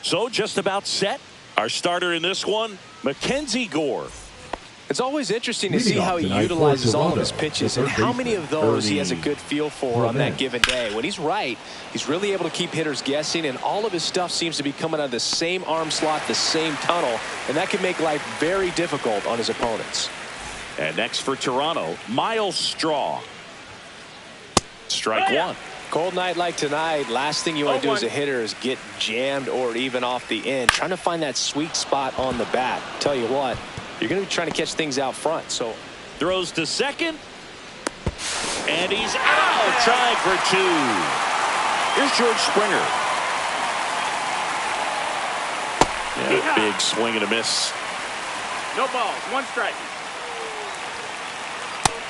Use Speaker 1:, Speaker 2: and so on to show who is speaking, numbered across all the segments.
Speaker 1: So just about set. Our starter in this one, Mackenzie Gore.
Speaker 2: It's always interesting to see how he utilizes all of his pitches and how many of those he has a good feel for on that given day. When he's right, he's really able to keep hitters guessing, and all of his stuff seems to be coming out of the same arm slot, the same tunnel, and that can make life very difficult on his opponents.
Speaker 1: And next for Toronto, Miles Straw. Strike one.
Speaker 2: Cold night like tonight, last thing you want to do as a hitter is get jammed or even off the end. Trying to find that sweet spot on the bat. Tell you what, you're going to be trying to catch things out front. So
Speaker 1: throws to second. And he's out. Trying for two. Here's George Springer. Yeah, big swing and a miss.
Speaker 3: No balls. One strike.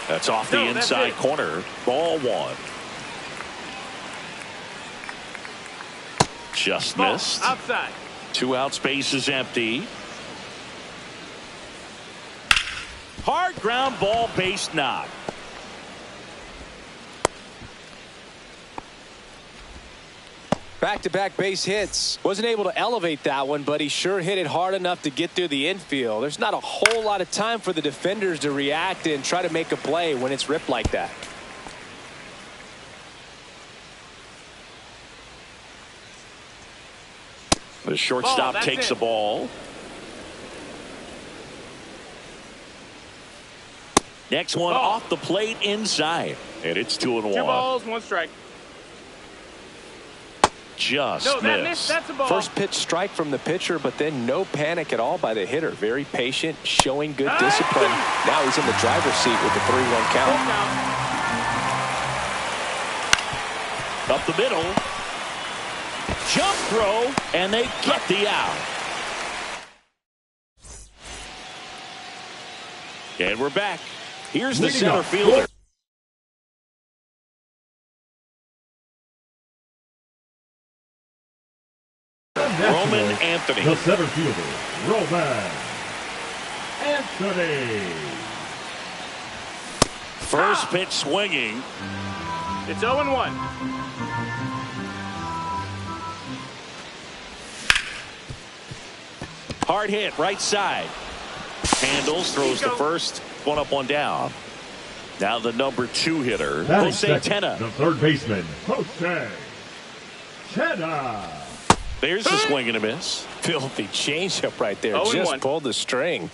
Speaker 1: That's off the inside corner. Ball one. Just missed.
Speaker 3: Outside.
Speaker 1: 2 outs, base is empty. Hard ground ball, base knock.
Speaker 2: Back-to-back base hits. Wasn't able to elevate that one, but he sure hit it hard enough to get through the infield. There's not a whole lot of time for the defenders to react and try to make a play when it's ripped like that.
Speaker 1: The shortstop takes the ball. Next one off the plate inside. And it's 2-1.
Speaker 3: 2 balls, 1 strike.
Speaker 1: Just missed.
Speaker 3: That's a ball.
Speaker 2: First pitch strike from the pitcher, but then no panic at all by the hitter. Very patient, showing good discipline. Now he's in the driver's seat with the 3-1 count.
Speaker 1: Up the middle. Jump throw, and they get the out. And we're back. Here's the center fielder. Roman Anthony.
Speaker 4: The center fielder, Roman Anthony.
Speaker 1: First pitch swinging.
Speaker 3: It's 0-1.
Speaker 1: Hard hit, right side. Handles, throws to first. 1 up, 1 down. Now the number 2 hitter, Jose Tena.
Speaker 4: The third baseman, Jose Tena.
Speaker 1: There's the swing and a miss.
Speaker 2: Filthy changeup right there. Just pulled the string.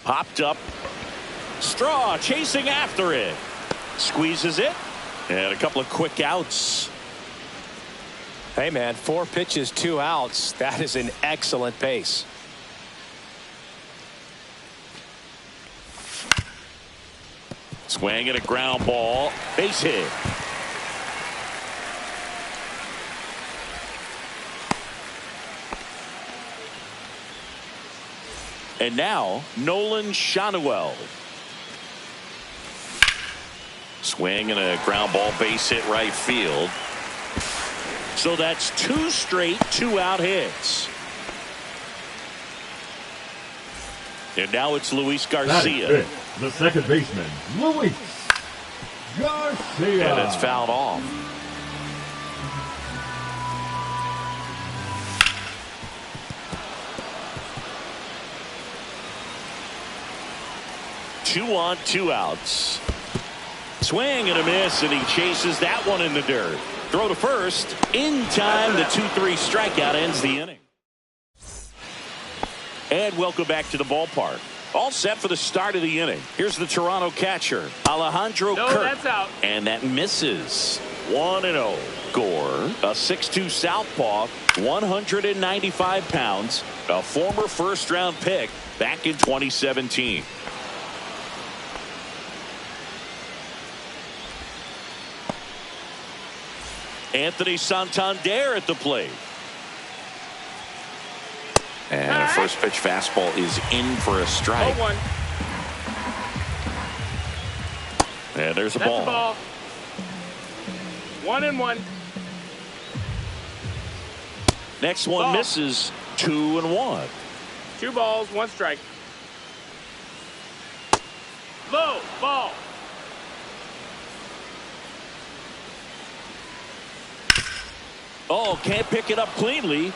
Speaker 1: Popped up. Straw chasing after it. Squeezes it. And a couple of quick outs.
Speaker 2: Hey, man, 4 pitches, 2 outs. That is an excellent pace.
Speaker 1: Swing and a ground ball. Base hit. And now, Nolan Schanuel. Swing and a ground ball, base hit right field. So that's 2 straight 2-out hits. And now it's Luis Garcia.
Speaker 4: The second baseman, Luis Garcia.
Speaker 1: And it's fouled off. Two on, 2 outs. Swing and a miss, and he chases that one in the dirt. Throw to first. In time, the 2-3 strikeout ends the inning. And welcome back to the ballpark. All set for the start of the inning. Here's the Toronto catcher, Alejandro Kirk.
Speaker 3: That's out.
Speaker 1: And that misses. 1-0. Gore, a 6'2 southpaw, 195 pounds, a former first-round pick back in 2017. Anthony Santander at the plate. And a first pitch fastball is in for a strike.
Speaker 3: 0-1.
Speaker 1: And there's a
Speaker 3: That's
Speaker 1: ball.
Speaker 3: a ball. 1-1.
Speaker 1: Next one misses. 2-1.
Speaker 3: 2 balls, 1 strike. Low ball.
Speaker 1: Oh, can't pick it up cleanly.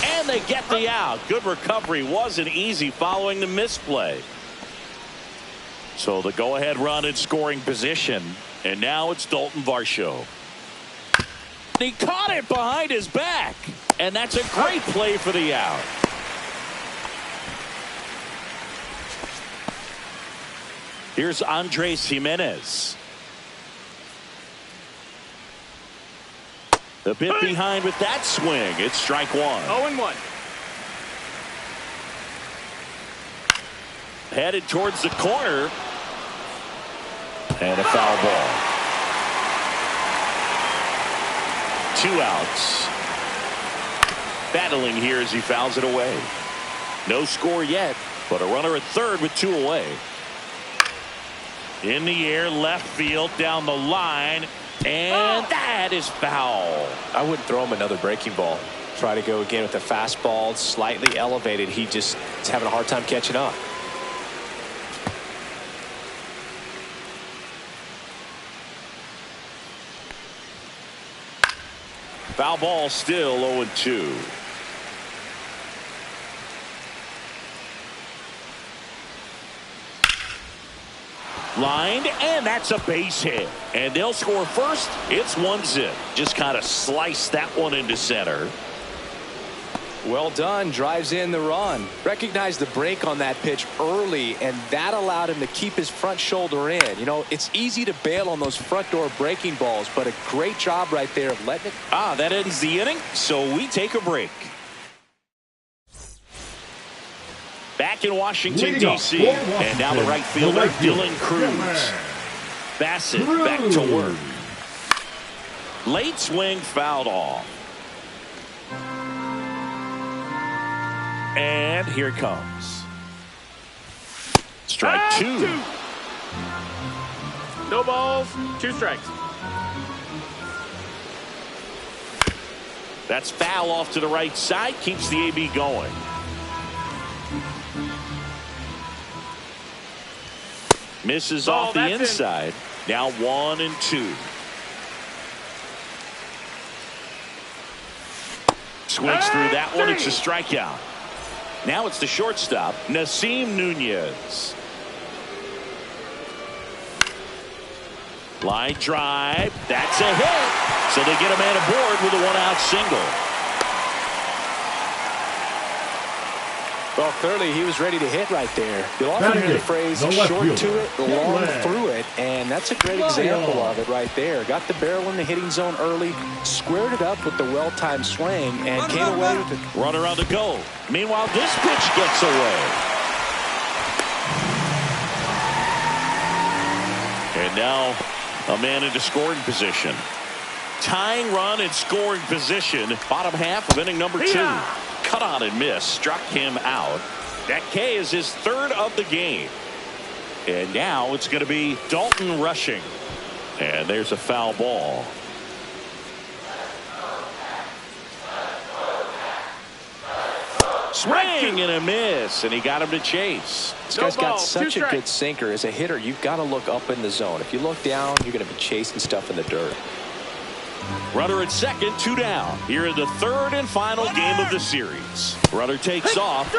Speaker 1: And they get the out. Good recovery. Wasn't easy following the misplay. So the go-ahead run in scoring position. And now it's Dalton Varsho. He caught it behind his back. And that's a great play for the out. Here's Andres Gimenez. A bit behind with that swing. It's strike one.
Speaker 3: 0-1.
Speaker 1: Headed towards the corner. And a foul ball. 2 outs. Battling here as he fouls it away. No score yet, but a runner at third with 2 away. In the air, left field, down the line, and that is foul.
Speaker 2: I wouldn't throw him another breaking ball. Try to go again with a fastball, slightly elevated. He just is having a hard time catching up.
Speaker 1: Foul ball, still 0-2. Lined, and that's a base hit. And they'll score first. It's 1-0. Just kind of sliced that one into center.
Speaker 2: Well done. Drives in the run. Recognized the break on that pitch early, and that allowed him to keep his front shoulder in. You know, it's easy to bail on those front door breaking balls, but a great job right there of letting it.
Speaker 1: That ends the inning, so we take a break. Back in Washington, D.C., and now the right fielder, Dylan Cruz. Bassett back to work. Late swing fouled off. And here it comes. Strike 2.
Speaker 3: No balls, 2 strikes.
Speaker 1: That's foul off to the right side. Keeps the AB going. Misses off the inside. Now 1-2. Swings through that one. It's a strikeout. Now it's the shortstop, Nasim Nunez. Line drive. That's a hit. So they get a man aboard with a 1-out single.
Speaker 2: Well, clearly he was ready to hit right there. You'll often hear the phrase short to it, long through it, and that's a great example of it right there. Got the barrel in the hitting zone early, squared it up with the well-timed swing, and came away with it.
Speaker 1: Runner on the go. Meanwhile, this pitch gets away. And now a man into scoring position. Tying run in scoring position. Bottom half of inning number 2. Cut on and miss. Struck him out. That K is his 3rd of the game. And now it's going to be Dalton rushing. And there's a foul ball. Swing and a miss. And he got him to chase.
Speaker 2: This guy's got such a good sinker. As a hitter, you've got to look up in the zone. If you look down, you're going to be chasing stuff in the dirt.
Speaker 1: Runner at second, 2 down. Here in the 3rd and final game of the series. Runner takes off.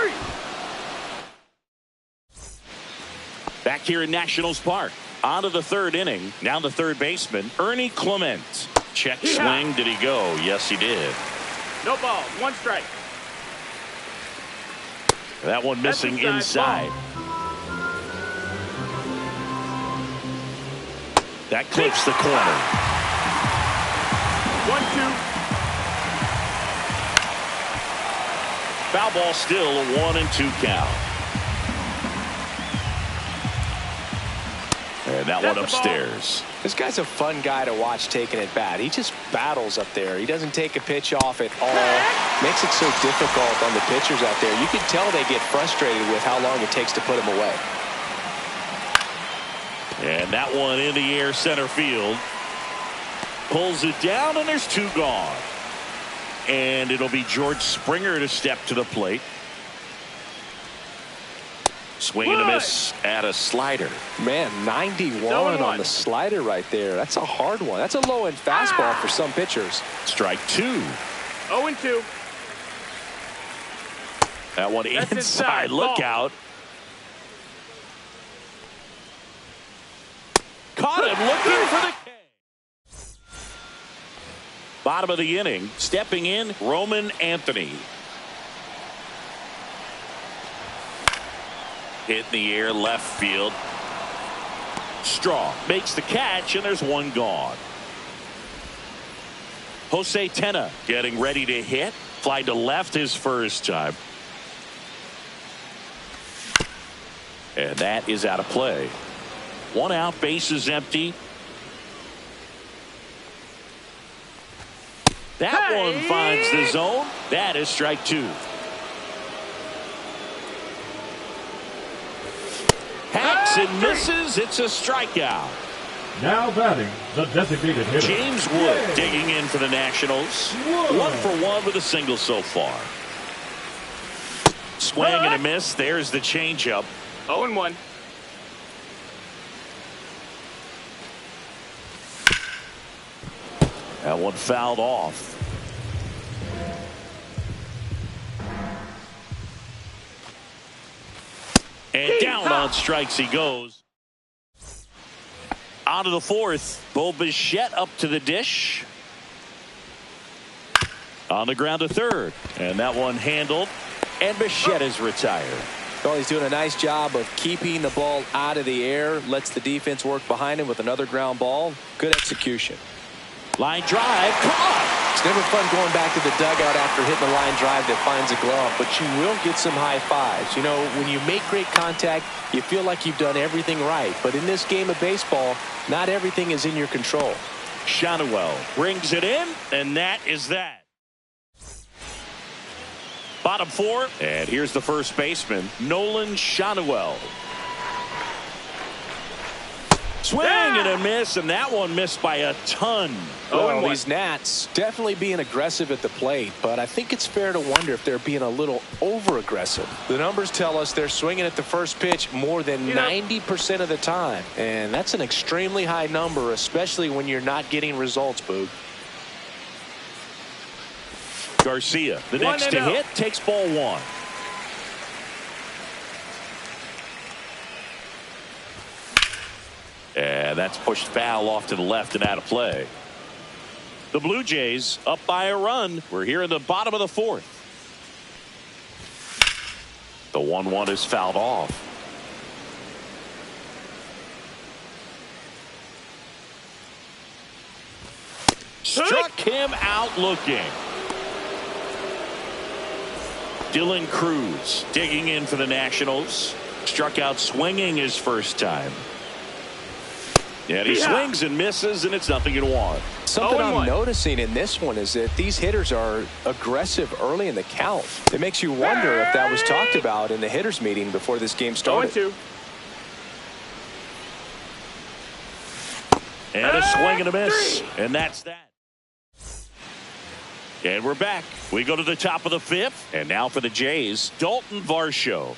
Speaker 1: Back here in Nationals Park. On to the 3rd inning. Now the 3rd baseman, Ernie Clement. Check swing. Did he go? Yes, he did.
Speaker 3: No balls, 1 strike.
Speaker 1: That one missing inside. That clips the corner.
Speaker 3: 1-2.
Speaker 1: Foul ball, still a 1-2 count. And that one upstairs.
Speaker 2: This guy's a fun guy to watch taking at bat. He just battles up there. He doesn't take a pitch off at all. Makes it so difficult on the pitchers out there. You can tell they get frustrated with how long it takes to put him away.
Speaker 1: And that one in the air, center field. Pulls it down, and there's 2 gone. And it'll be George Springer to step to the plate. Swing and a miss at a slider.
Speaker 2: Man, 91 on the slider right there. That's a hard one. That's a low-end fastball for some pitchers.
Speaker 1: Strike 2.
Speaker 3: 0-2.
Speaker 1: That one inside. Look out. Caught him looking for the K. Bottom of the inning. Stepping in, Roman Anthony. Hit in the air, left field. Straw makes the catch, and there's one gone. Jose Tena getting ready to hit. Fly to left his first time. And that is out of play. One out, bases empty. That one finds the zone. That is strike 2. Hacks and misses. It's a strikeout.
Speaker 4: Now batting, the designated hitter,
Speaker 1: James Wood digging in for the Nationals. 1 for 1 with a single so far. Swing and a miss. There's the changeup.
Speaker 3: 0-1.
Speaker 1: That one fouled off. And down on strikes he goes. On to the 4th. Bo Bichette up to the dish. On the ground to 3rd. And that one handled. And Bichette is retired.
Speaker 2: Well, he's doing a nice job of keeping the ball out of the air. Lets the defense work behind him with another ground ball. Good execution.
Speaker 1: Line drive. Caught.
Speaker 2: It's never fun going back to the dugout after hitting a line drive that finds a glove, but you will get some high fives. You know, when you make great contact, you feel like you've done everything right. But in this game of baseball, not everything is in your control.
Speaker 1: Schanuel brings it in, and that is that. Bottom 4, and here's the first baseman, Nolan Schanuel. Swing and a miss, and that one missed by a ton.
Speaker 2: Well, these Nats definitely being aggressive at the plate, but I think it's fair to wonder if they're being a little over-aggressive. The numbers tell us they're swinging at the first pitch more than 90% of the time, and that's an extremely high number, especially when you're not getting results, Boog.
Speaker 1: Garcia, the next to hit, takes ball 1. And that's pushed foul off to the left and out of play. The Blue Jays up by a run. We're here in the bottom of the 4th. The 1-1 is fouled off. Struck him out looking. Dylan Cruz digging in for the Nationals. Struck out swinging his first time. And he swings and misses, and it's 0-1.
Speaker 2: Something I'm noticing in this one is that these hitters are aggressive early in the count. It makes you wonder if that was talked about in the hitters meeting before this game started.
Speaker 3: 0-2.
Speaker 1: And a swing and a miss, and that's that. And we're back. We go to the top of the 5th, and now for the Jays, Dalton Varsho.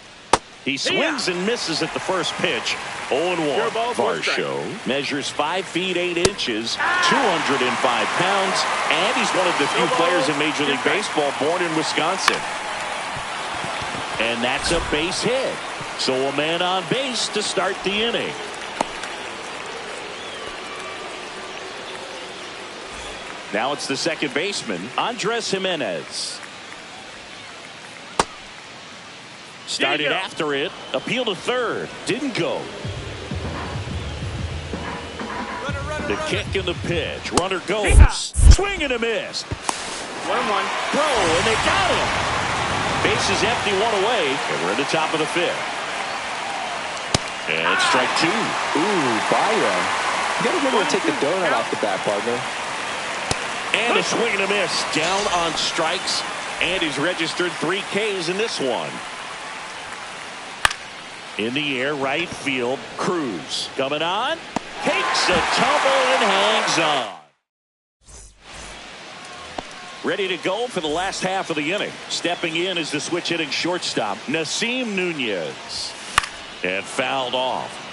Speaker 1: He swings and misses at the first pitch. 0-1. Varsho measures 5 feet 8 inches, 205 pounds, and he's one of the few players in Major League Baseball born in Wisconsin. And that's a base hit. So a man on base to start the inning. Now it's the second baseman, Andres Jimenez. Started after it. Appeal to 3rd. Didn't go. The kick and the pitch. Runner goes. Swing and a miss.
Speaker 3: 1-1.
Speaker 1: Throw, and they got him. Bases empty, 1 away. And we're at the top of the 5th. And it's strike 2.
Speaker 2: Ooh, Baya. You got to remember to take the donut off the bat, partner.
Speaker 1: And a swing and a miss. Down on strikes. And he's registered 3 Ks in this one. In the air, right field, Cruz coming on, takes a tumble and hangs on. Ready to go for the last half of the inning. Stepping in is the switch hitting shortstop, Nasim Nunez. And fouled off.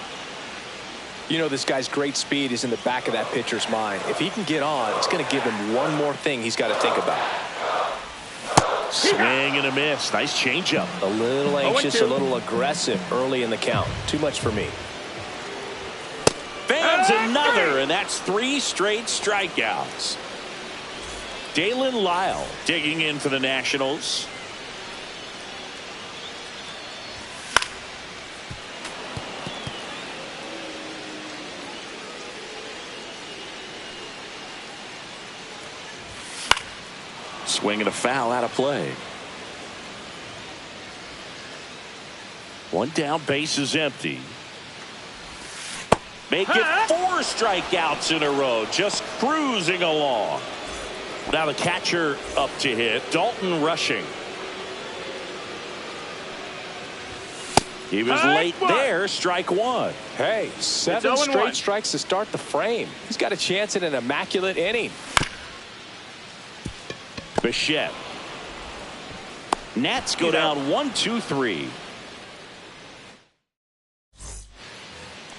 Speaker 2: You know, this guy's great speed is in the back of that pitcher's mind. If he can get on, it's going to give him one more thing he's got to think about.
Speaker 1: Swing and a miss. Nice changeup.
Speaker 2: A little anxious, a little aggressive early in the count. Too much for me.
Speaker 1: Fans another, and that's 3 straight strikeouts. Dalen Lyle digging in for the Nationals. Swing and a foul out of play. 1 down, base is empty. Make it 4 strikeouts in a row, just cruising along. Now the catcher up to hit, Dalton Rushing. He was late there, strike 1.
Speaker 2: Hey, 7 straight strikes to start the frame. He's got a chance at an immaculate inning.
Speaker 1: Bichette. Nats go down 1-2-3.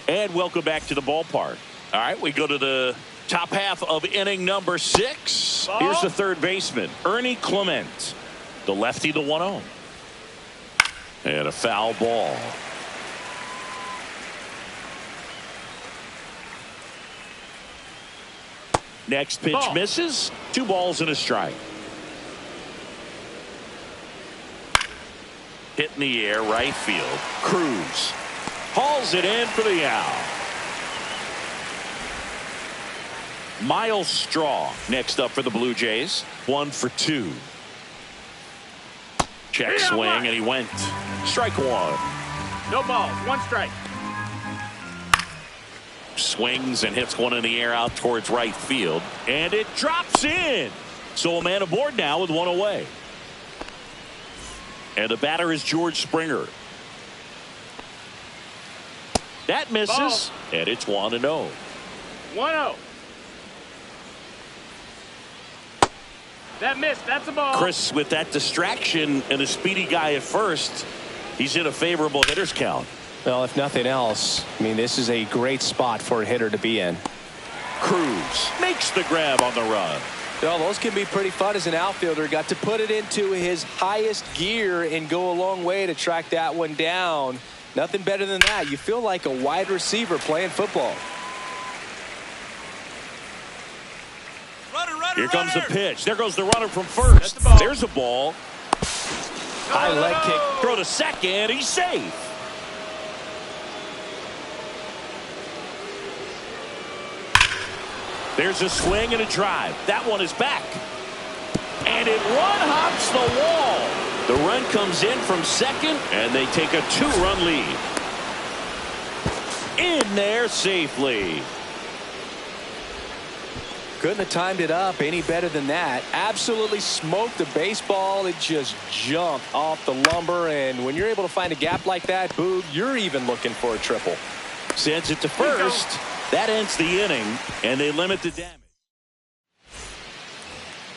Speaker 1: And welcome back to the ballpark. All right, we go to the top half of inning number 6. Here's the third baseman, Ernie Clement. The lefty, the 1-0. And a foul ball. Next pitch misses. 2 balls and a strike. Hit in the air, right field. Cruz hauls it in for the out. Miles Straw next up for the Blue Jays. 1 for 2. Check swing, and he went. Strike 1.
Speaker 3: No balls, 1 strike.
Speaker 1: Swings and hits one in the air out towards right field, and it drops in. So a man aboard now with 1 away. And the batter is George Springer. That misses, and it's 1-0.
Speaker 3: 1-0. That missed. That's a ball.
Speaker 1: Chris, with that distraction and a speedy guy at first, he's in a favorable hitter's count.
Speaker 2: Well, if nothing else, I mean, this is a great spot for a hitter to be in.
Speaker 1: Cruz makes the grab on the run.
Speaker 2: Well, those can be pretty fun as an outfielder. Got to put it into his highest gear and go a long way to track that one down. Nothing better than that. You feel like a wide receiver playing football.
Speaker 1: Here comes the pitch. There goes the runner from first. There's a ball.
Speaker 2: High leg kick.
Speaker 1: Throw to second. He's safe. There's a swing and a drive. That one is back. And it one-hops the wall. The run comes in from second, and they take a 2-run lead. In there safely.
Speaker 2: Couldn't have timed it up any better than that. Absolutely smoked the baseball. It just jumped off the lumber. And when you're able to find a gap like that, Boog, you're even looking for a triple.
Speaker 1: Sends it to first. That ends the inning, and they limit the damage.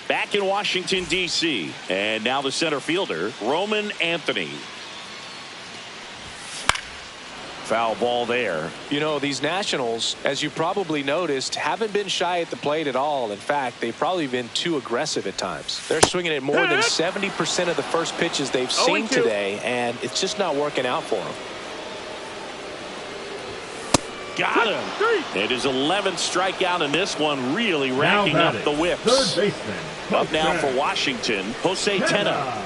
Speaker 1: Back in Washington, D.C., and now the center fielder, Roman Anthony. Foul ball there.
Speaker 2: You know, these Nationals, as you probably noticed, haven't been shy at the plate at all. In fact, they've probably been too aggressive at times. They're swinging at more than 70% of the first pitches they've seen today, and it's just not working out for them.
Speaker 1: Got him. It is 11th strikeout in this one, really racking up the whips.
Speaker 4: Third baseman.
Speaker 1: Up now for Washington, Jose Tena.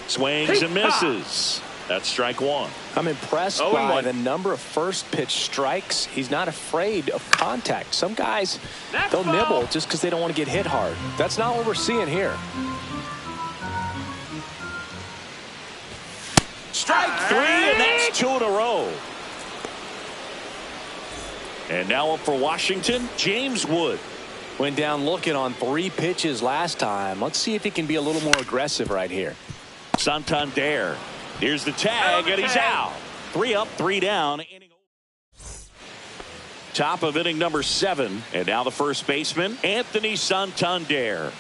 Speaker 1: Swings and misses. That's strike 1.
Speaker 2: I'm impressed by the number of first pitch strikes. He's not afraid of contact. Some guys, they'll nibble just because they don't want to get hit hard. That's not what we're seeing here.
Speaker 1: Strike 3, and that's 2 in a row. And now up for Washington, James Wood.
Speaker 2: Went down looking on 3 pitches last time. Let's see if he can be a little more aggressive right here.
Speaker 1: Santander. Here's the tag, and he's out. 3 up, 3 down. Top of inning number 7, and now the first baseman, Anthony Santander.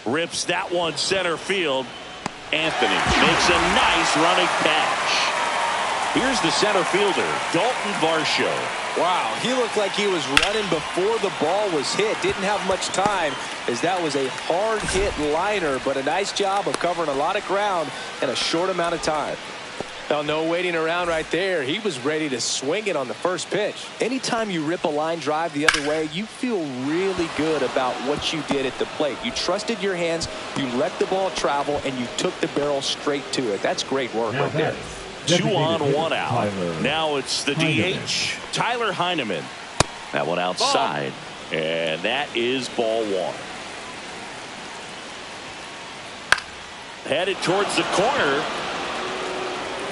Speaker 1: Rips that one center field. Anthony makes a nice running catch. Here's the center fielder, Dalton Varsho.
Speaker 2: Wow, he looked like he was running before the ball was hit. Didn't have much time, as that was a hard hit liner, but a nice job of covering a lot of ground in a short amount of time. Now, no waiting around right there. He was ready to swing it on the first pitch. Anytime you rip a line drive the other way, you feel really good about what you did at the plate. You trusted your hands, you let the ball travel, and you took the barrel straight to it. That's great work right there.
Speaker 1: 2 on, 1 out. Now it's the DH, Tyler Heineman. That one outside, and that is ball 1. Headed towards the corner,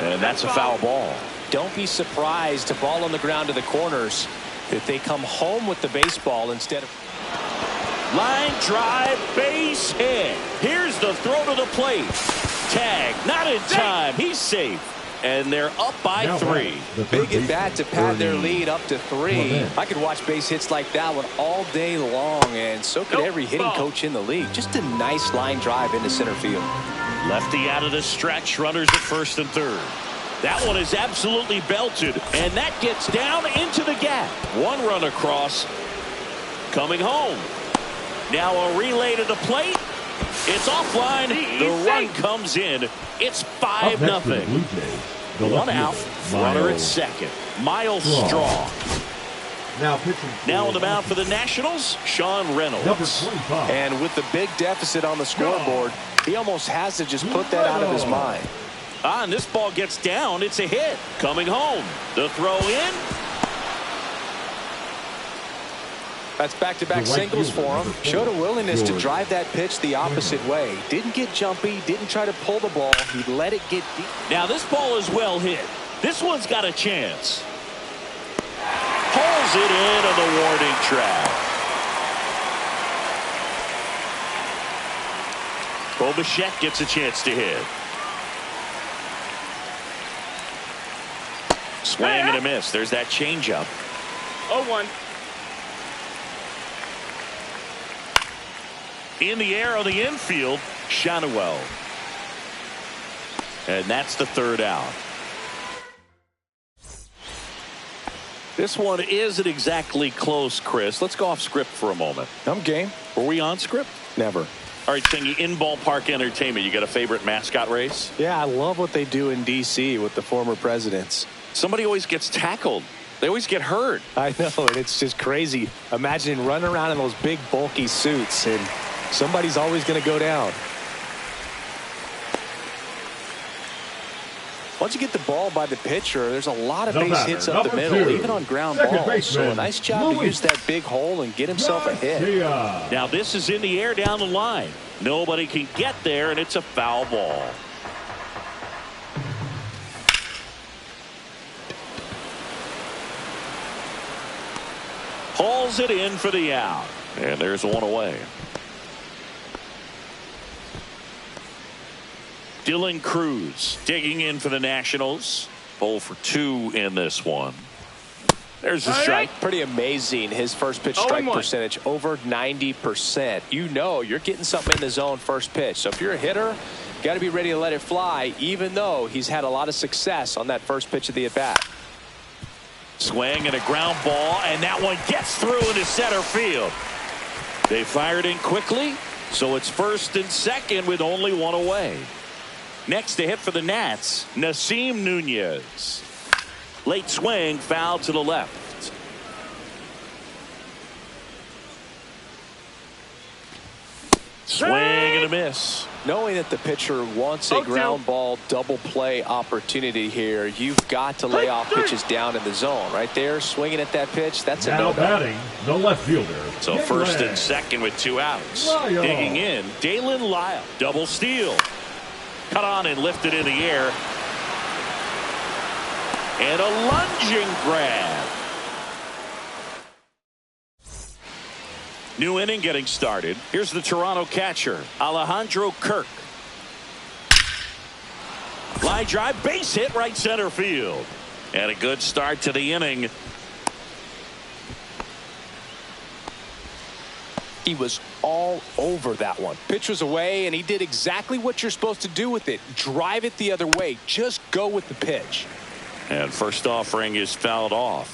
Speaker 1: and that's a foul ball.
Speaker 2: Don't be surprised to ball on the ground to the corners if they come home with the baseball instead of.
Speaker 1: Line drive, base hit. Here's the throw to the plate. Tag, not in time. He's safe. And they're up by 3.
Speaker 2: Big at bat to pad their lead up to 3. I could watch base hits like that one all day long, and so could every hitting coach in the league. Just a nice line drive into center field.
Speaker 1: Lefty out of the stretch, runners at first and third. That one is absolutely belted, and that gets down into the gap. 1 run across, coming home. Now a relay to the plate. It's offline. The run comes in. It's 5-0. 1 out. Runner at second. Miles Straw. Now on the mound for the Nationals, Sean Reynolds.
Speaker 2: And with the big deficit on the scoreboard, he almost has to just put that out of his mind.
Speaker 1: And this ball gets down. It's a hit. Coming home. The throw in.
Speaker 2: That's back-to-back singles for him. Showed a willingness to drive that pitch the opposite way. Didn't get jumpy, didn't try to pull the ball. He let it get deep.
Speaker 1: Now this ball is well hit. This one's got a chance. Pulls it in on the warning track. Bo Bichette gets a chance to hit. Swing and a miss. There's that changeup.
Speaker 3: 0-1.
Speaker 1: In the air on the infield, Schanuel. And that's the 3rd out. This one isn't exactly close, Chris. Let's go off script for a moment.
Speaker 2: I'm game.
Speaker 1: Were we on script?
Speaker 2: Never.
Speaker 1: All right, Thingy, in ballpark entertainment, you got a favorite mascot race?
Speaker 2: Yeah, I love what they do in D.C. with the former presidents.
Speaker 1: Somebody always gets tackled. They always get hurt.
Speaker 2: I know, and it's just crazy. Imagine running around in those big, bulky suits, and somebody's always going to go down. Once you get the ball by the pitcher, there's a lot of base hits up the middle, even on ground balls. So a nice job to use that big hole and get himself a hit.
Speaker 1: Now this is in the air down the line. Nobody can get there, and it's a foul ball. Hauls it in for the out. And there's one away. Dylan Cruz digging in for the Nationals. 0 for 2 in this one. There's the strike.
Speaker 2: Pretty amazing. His first pitch strike percentage over 90%. You know you're getting something in the zone first pitch. So if you're a hitter, got to be ready to let it fly, even though he's had a lot of success on that first pitch of the at-bat.
Speaker 1: Swing and a ground ball, and that one gets through into center field. They fired in quickly, so it's first and second with only 1 away. Next to hit for the Nats, Nasim Nunez. Late swing, foul to the left. Swing and a miss.
Speaker 2: Knowing that the pitcher wants a ground ball double play opportunity here, you've got to lay off pitches down in the zone. Right there, swinging at that pitch, that's a no-no.
Speaker 4: Batting the left fielder.
Speaker 1: So first and second with 2 outs. Digging in, Dalen Lyle. Double steal. Cut on and lifted in the air. And a lunging grab. New inning getting started. Here's the Toronto catcher, Alejandro Kirk. Line drive, base hit, right center field. And a good start to the inning.
Speaker 2: He was all over that one. Pitch was away, and he did exactly what you're supposed to do with it. Drive it the other way. Just go with the pitch.
Speaker 1: And first offering is fouled off.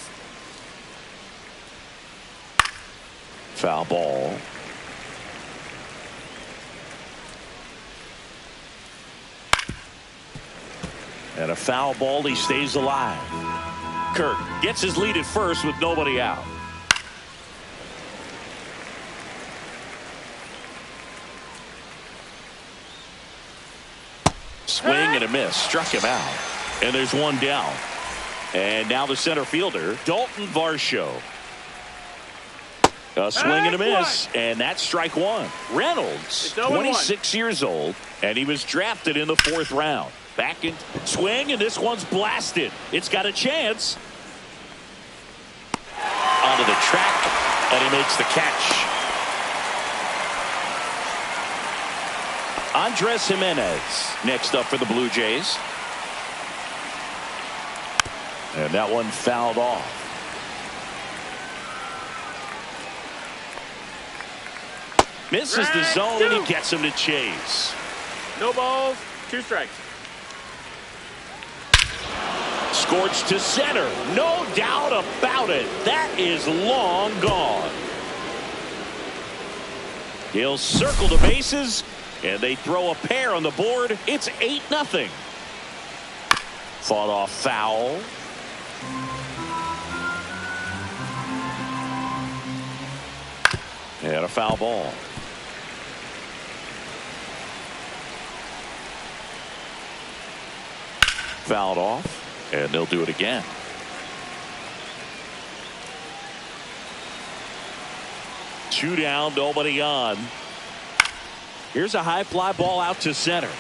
Speaker 1: Foul ball. And a foul ball. He stays alive. Kirk gets his lead at first with nobody out. Swing and a miss. Struck him out. And there's one down. And now the center fielder, Dalton Varsho. A swing and a miss. And that's strike one. Reynolds, 26 years old, and he was drafted in the 4th round. Back in swing, and this one's blasted. It's got a chance. Onto the track, and he makes the catch. Andres Jimenez next up for the Blue Jays. And that one fouled off. Misses the zone, and he gets him to chase.
Speaker 3: No balls, 2 strikes.
Speaker 1: Scorched to center. No doubt about it. That is long gone. He'll circle the bases, and they throw a pair on the board. It's 8-0. Fought off foul. And a foul ball. Fouled off, and they'll do it again. Two down, nobody on. Here's a high fly ball out to center.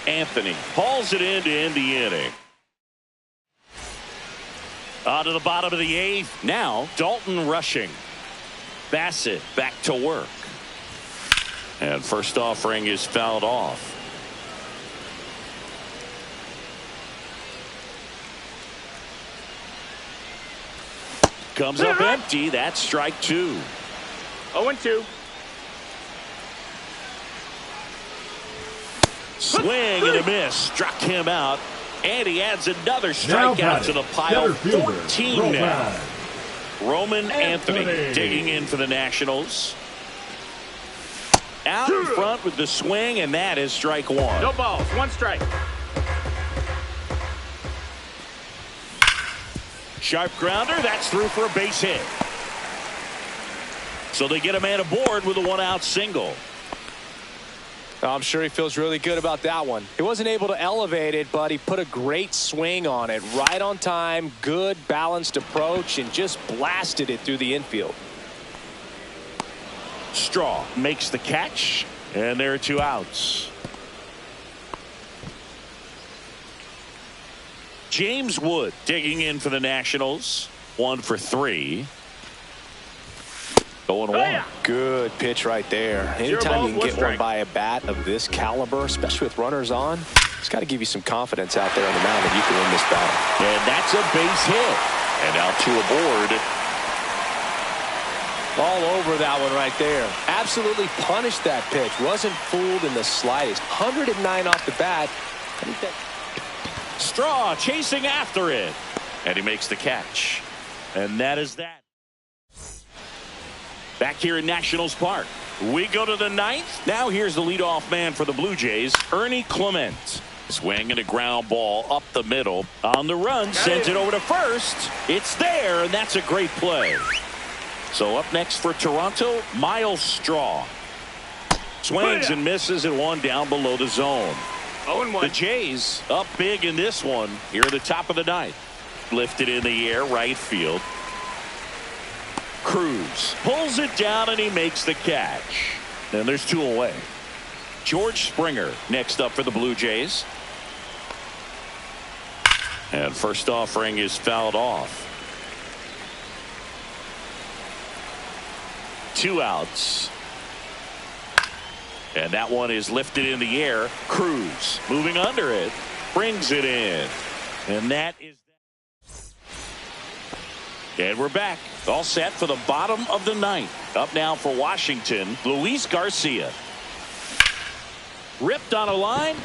Speaker 1: Anthony hauls it in to end the inning. On to the bottom of the 8th. Now Dalton rushing. Bassett back to work. And first offering is fouled off. Comes up empty. That's strike 2.
Speaker 3: 0-2.
Speaker 1: Swing and a miss. Struck him out. And he adds another strikeout to the pile. 14 now. Roman Anthony digging in for the Nationals. Out in front with the swing, and that is strike 1.
Speaker 3: No balls, 1 strike.
Speaker 1: Sharp grounder. That's through for a base hit. So they get a man aboard with a 1-out single.
Speaker 2: I'm sure he feels really good about that one. He wasn't able to elevate it, but he put a great swing on it. Right on time, good balanced approach, and just blasted it through the infield.
Speaker 1: Straw makes the catch, and there are 2 outs. James Wood digging in for the Nationals. 1 for 3. 0-1.
Speaker 2: Good pitch right there. Anytime you can get one by a bat of this caliber, especially with runners on, it's got to give you some confidence out there on the mound that you can win this battle.
Speaker 1: And that's a base hit. And now 2 aboard.
Speaker 2: All over that one right there. Absolutely punished that pitch. Wasn't fooled in the slightest. 109 off the bat.
Speaker 1: Straw chasing after it. And he makes the catch. And that is that. Back here in Nationals Park, we go to the 9th. Now here's the leadoff man for the Blue Jays, Ernie Clement. Swing and a ground ball up the middle. On the run, sends it over to first. It's there, and that's a great play. So up next for Toronto, Miles Straw. Swings and misses at 1 down below the zone.
Speaker 3: 0-1.
Speaker 1: The Jays up big in this one here at the top of the 9th. Lifted in the air, right field. Cruz pulls it down, and he makes the catch. And there's 2 away. George Springer next up for the Blue Jays. And first offering is fouled off. 2 outs. And that one is lifted in the air. Cruz moving under it, brings it in. And that is. And we're back. All set for the bottom of the ninth. Up now for Washington, Luis Garcia. Ripped on a line.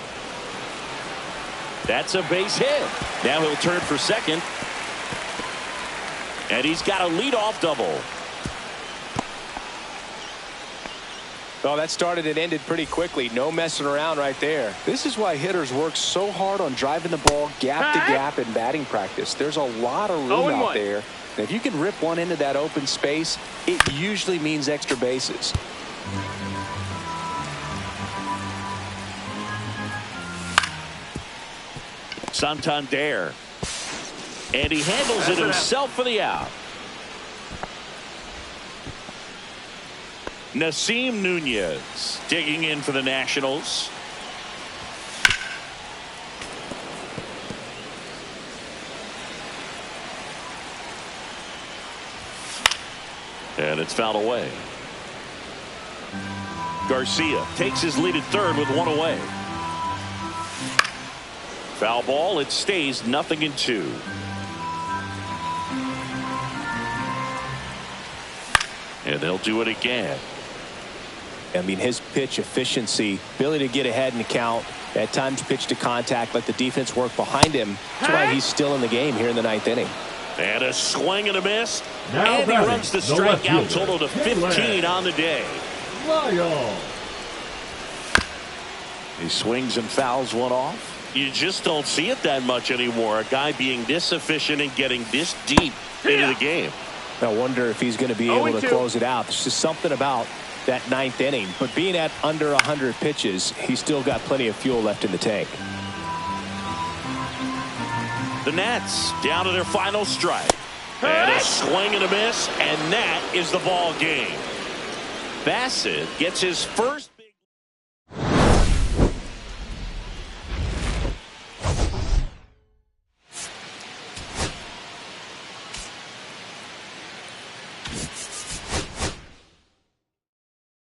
Speaker 1: That's a base hit. Now he'll turn for second. And he's got a leadoff double.
Speaker 2: Well, that started and ended pretty quickly. No messing around right there. This is why hitters work so hard on driving the ball gap to gap in batting practice. There's a lot of room out there. And if you can rip one into that open space, it usually means extra bases.
Speaker 1: Santander. And he handles it himself for the out. Nasim Nunez digging in for the Nationals. And it's fouled away. Garcia takes his lead at third with one away. Foul ball. It stays 0-2. And they'll do it again.
Speaker 2: I mean, his pitch efficiency, ability to get ahead in the count, at times pitch to contact, let the defense work behind him. That's why he's still in the game here in the ninth inning.
Speaker 1: And a swing and a miss.
Speaker 4: Now
Speaker 1: and he runs the strikeout total to 15 on the day.
Speaker 4: Lyle.
Speaker 1: He swings and fouls one off. You just don't see it that much anymore. A guy being this efficient and getting this deep into the game.
Speaker 2: I wonder if he's going to be able to close it out. There's just something about that ninth inning. But being at under 100 pitches, he's still got plenty of fuel left in the tank.
Speaker 1: The Nats down to their final strike. And a swing and a miss, and that is the ball game. Bassett gets his first.